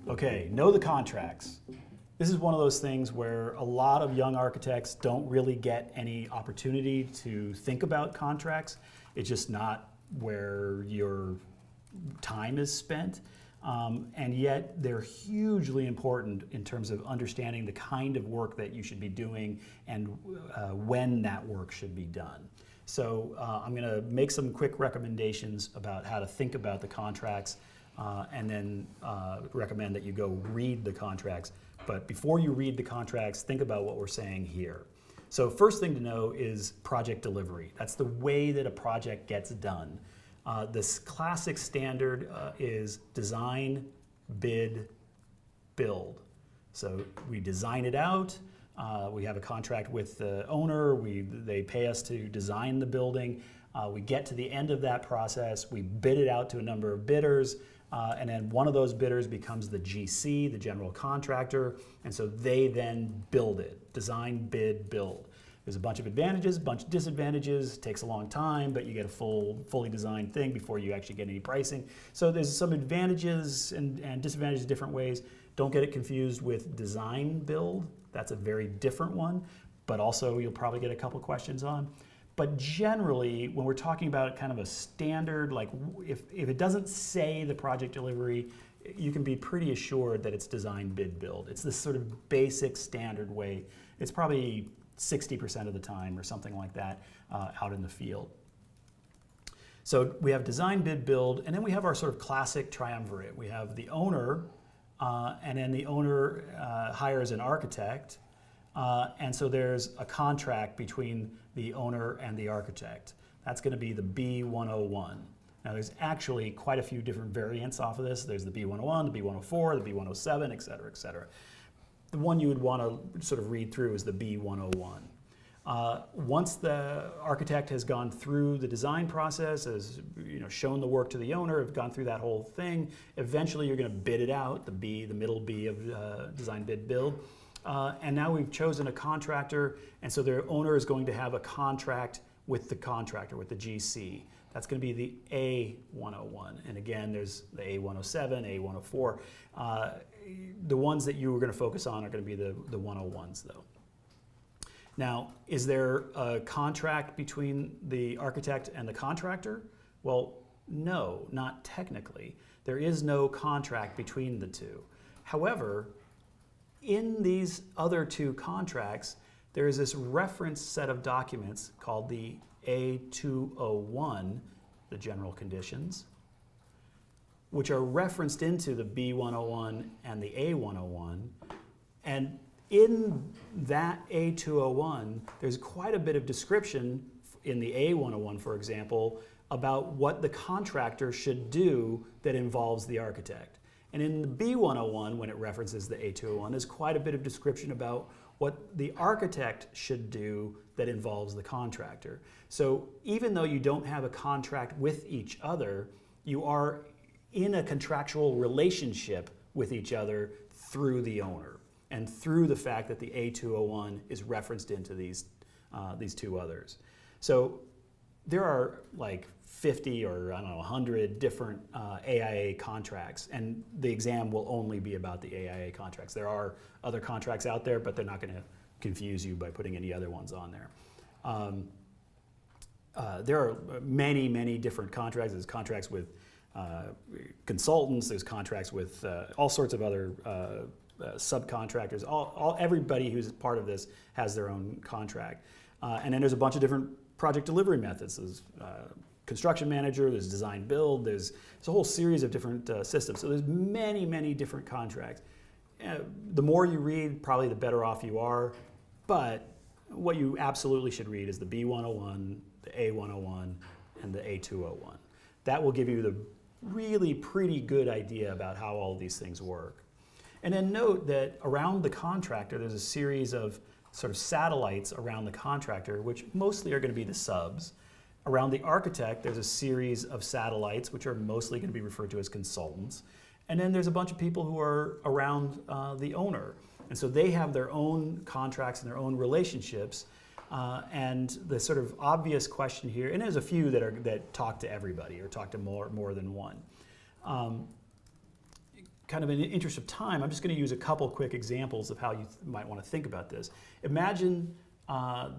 Okay, know the contracts. This is one of those things where a lot of young architects don't really get any opportunity to think about contracts. It's just not where your time is spent. And yet they're hugely important in terms of understanding the kind of work that you should be doing and when that work should be done. So I'm going to make some quick recommendations about how to think about the contracts and then recommend that you go read the contracts. But before you read the contracts, think about what we're saying here. So first thing to know is project delivery. That's the way that a project gets done. This classic standard is design, bid, build. So we design it out, we have a contract with the owner, they pay us to design the building, we get to the end of that process, we bid it out to a number of bidders, and then one of those bidders becomes the GC, the general contractor, and so they then build it, design, bid, build. There's a bunch of advantages, a bunch of disadvantages, takes a long time, but you get a fully designed thing before you actually get any pricing. So there's some advantages and disadvantages different ways. Don't get it confused with design build. That's a very different one, but also you'll probably get a couple questions on. But generally, when we're talking about kind of a standard, like if it doesn't say the project delivery, you can be pretty assured that it's design, bid, build. It's this sort of basic standard way. It's probably 60% of the time or something like that out in the field. So we have design, bid, build, and then we have our sort of classic triumvirate. We have the owner, and then the owner hires an architect, and so there's a contract between the owner and the architect. That's going to be the B101. Now there's actually quite a few different variants off of this. There's the B101, the B104, the B107, et cetera, et cetera. The one you would want to sort of read through is the B101. Once the architect has gone through the design process, has shown the work to the owner, have gone through that whole thing, eventually you're going to bid it out, the B, the middle B of design, bid, build. And now we've chosen a contractor, and so the owner is going to have a contract with the contractor, with the GC. That's going to be the A101. And again, there's the A107, A104. The ones that you were going to focus on are going to be the 101s, though. Now, is there a contract between the architect and the contractor? Well, no, not technically. There is no contract between the two. However, in these other two contracts, there is this reference set of documents called the A201, the general conditions, which are referenced into the B101 and the A101. And in that A201, there's quite a bit of description in the A101, for example, about what the contractor should do that involves the architect. And in the B101, when it references the A201, there's quite a bit of description about what the architect should do that involves the contractor. So even though you don't have a contract with each other, you are in a contractual relationship with each other through the owner and through the fact that the A201 is referenced into these two others. So there are like 50 or 100 different AIA contracts, and the exam will only be about the AIA contracts. There are other contracts out there, but they're not going to confuse you by putting any other ones on there. There are many, many different contracts. There's contracts with consultants, there's contracts with all sorts of other subcontractors. Everybody who's part of this has their own contract. And then there's a bunch of different project delivery methods. There's construction manager, there's design build, there's a whole series of different systems. So there's many, many different contracts. The more you read, probably the better off you are, but what you absolutely should read is the B101, the A101, and the A201. That will give you the really pretty good idea about how all of these things work. And then note that around the contractor, there's a series of sort of satellites around the contractor, which mostly are going to be the subs. Around the architect, there's a series of satellites, which are mostly going to be referred to as consultants. And then there's a bunch of people who are around the owner. And so they have their own contracts and their own relationships. And the sort of obvious question here, and there's a few that talk to everybody or talk to more than one. Kind of in the interest of time, I'm just going to use a couple quick examples of how you might want to think about this. Imagine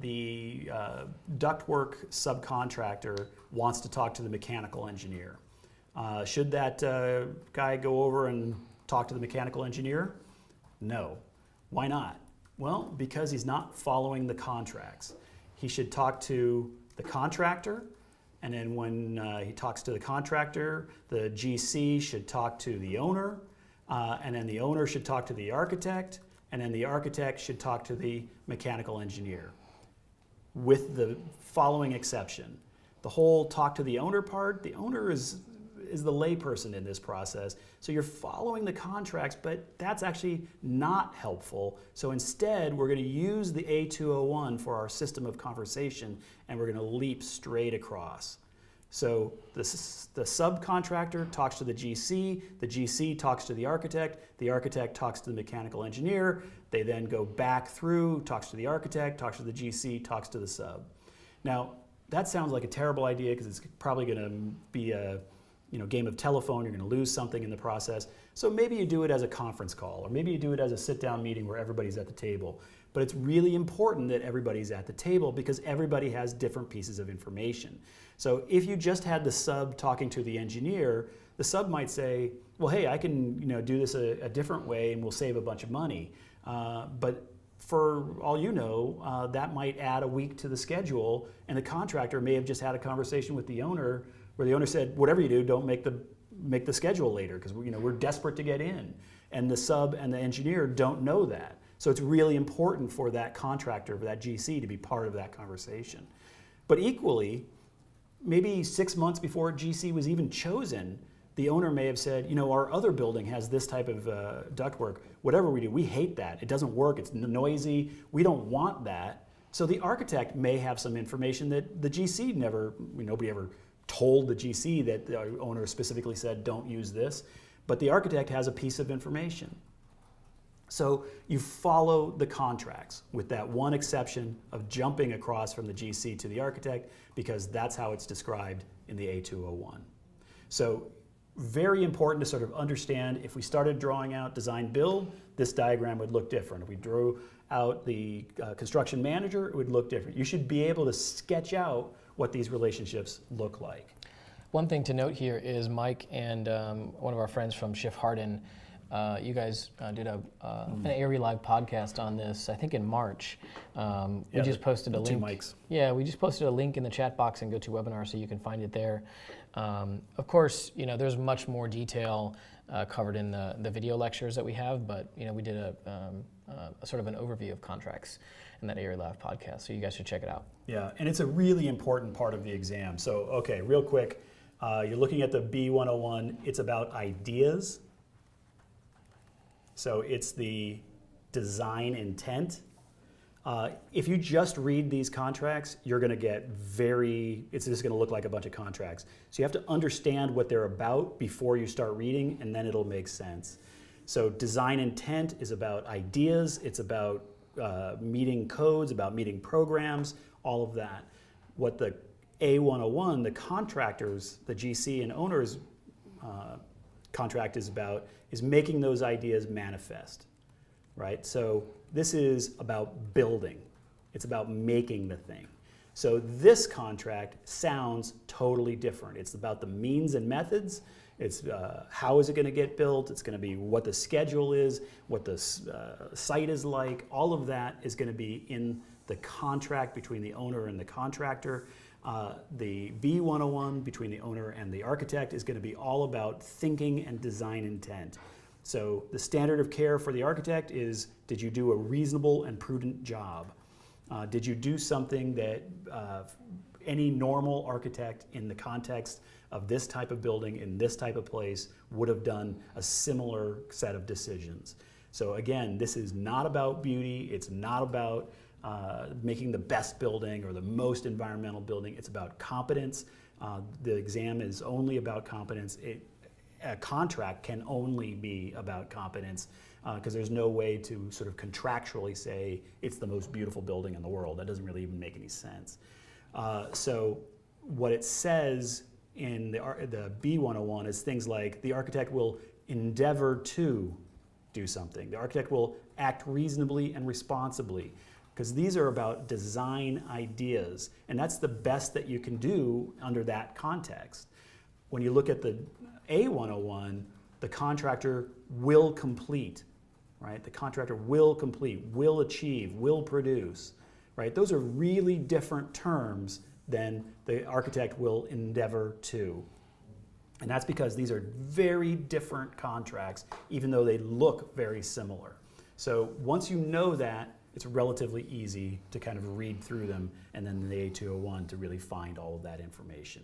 the ductwork subcontractor wants to talk to the mechanical engineer. Should that guy go over and talk to the mechanical engineer? No. Why not? Well, because he's not following the contracts. He should talk to the contractor, and then when he talks to the contractor, the GC should talk to the owner, and then the owner should talk to the architect, and then the architect should talk to the mechanical engineer. With the following exception. The whole talk to the owner part, the owner is the layperson in this process. So you're following the contracts, but that's actually not helpful. So instead, we're going to use the A201 for our system of conversation, and we're going to leap straight across. So the subcontractor talks to the GC talks to the architect talks to the mechanical engineer, they then go back through, talks to the architect, talks to the GC, talks to the sub. Now, that sounds like a terrible idea because it's probably going to be a game of telephone. You're going to lose something in the process. So maybe you do it as a conference call, or maybe you do it as a sit-down meeting where everybody's at the table. But it's really important that everybody's at the table because everybody has different pieces of information. So if you just had the sub talking to the engineer, the sub might say, well, hey, I can do this a different way and we'll save a bunch of money. But for all you know, that might add a week to the schedule, and the contractor may have just had a conversation with the owner where the owner said, whatever you do, don't make the schedule later because we're desperate to get in. And the sub and the engineer don't know that. So it's really important for that contractor, for that GC, to be part of that conversation. But equally, maybe 6 months before GC was even chosen, the owner may have said, our other building has this type of ductwork. Whatever we do, we hate that. It doesn't work. It's noisy. We don't want that. So the architect may have some information that the GC nobody ever told the GC that the owner specifically said, don't use this. But the architect has a piece of information. So you follow the contracts with that one exception of jumping across from the GC to the architect because that's how it's described in the A201. So very important to sort of understand, if we started drawing out design build, this diagram would look different. If we drew out the construction manager, it would look different. You should be able to sketch out what these relationships look like. One thing to note here is Mike and one of our friends from Schiff Hardin, you guys did an ARE Live podcast on this, I think in March. We just posted a link. 2 mics. Yeah, we just posted a link in the chat box and GoToWebinar so you can find it there. Of course, there's much more detail covered in the video lectures that we have, but we did a sort of an overview of contracts in that ARE Live podcast, so you guys should check it out. Yeah, and it's a really important part of the exam. So, okay, real quick, you're looking at the B101. It's about ideas. So it's the design intent. If you just read these contracts, you're going to get it's just going to look like a bunch of contracts. So you have to understand what they're about before you start reading, and then it'll make sense. So design intent is about ideas. It's about meeting codes, about meeting programs, all of that. What the A101, the contractors, the GC and owners contract is about, is making those ideas manifest, right? So this is about building. It's about making the thing. So this contract sounds totally different. It's about the means and methods. It's how is it going to get built. It's going to be what the schedule is, what the site is like. All of that is going to be in the contract between the owner and the contractor. The B101 between the owner and the architect is going to be all about thinking and design intent. So the standard of care for the architect is, did you do a reasonable and prudent job? Did you do something that any normal architect in the context of this type of building in this type of place would have done a similar set of decisions? So again, this is not about beauty. It's not about making the best building or the most environmental building. It's about competence. The exam is only about competence. a contract can only be about competence, because there's no way to sort of contractually say it's the most beautiful building in the world. That doesn't really even make any sense. So what it says in the B101 is things like the architect will endeavor to do something. The architect will act reasonably and responsibly, because these are about design ideas, and that's the best that you can do under that context. When you look at the A101, the contractor will complete, right? The contractor will complete, will achieve, will produce, right? Those are really different terms than the architect will endeavor to. And that's because these are very different contracts, even though they look very similar. So once you know that, it's relatively easy to kind of read through them, and then the A201 to really find all of that information.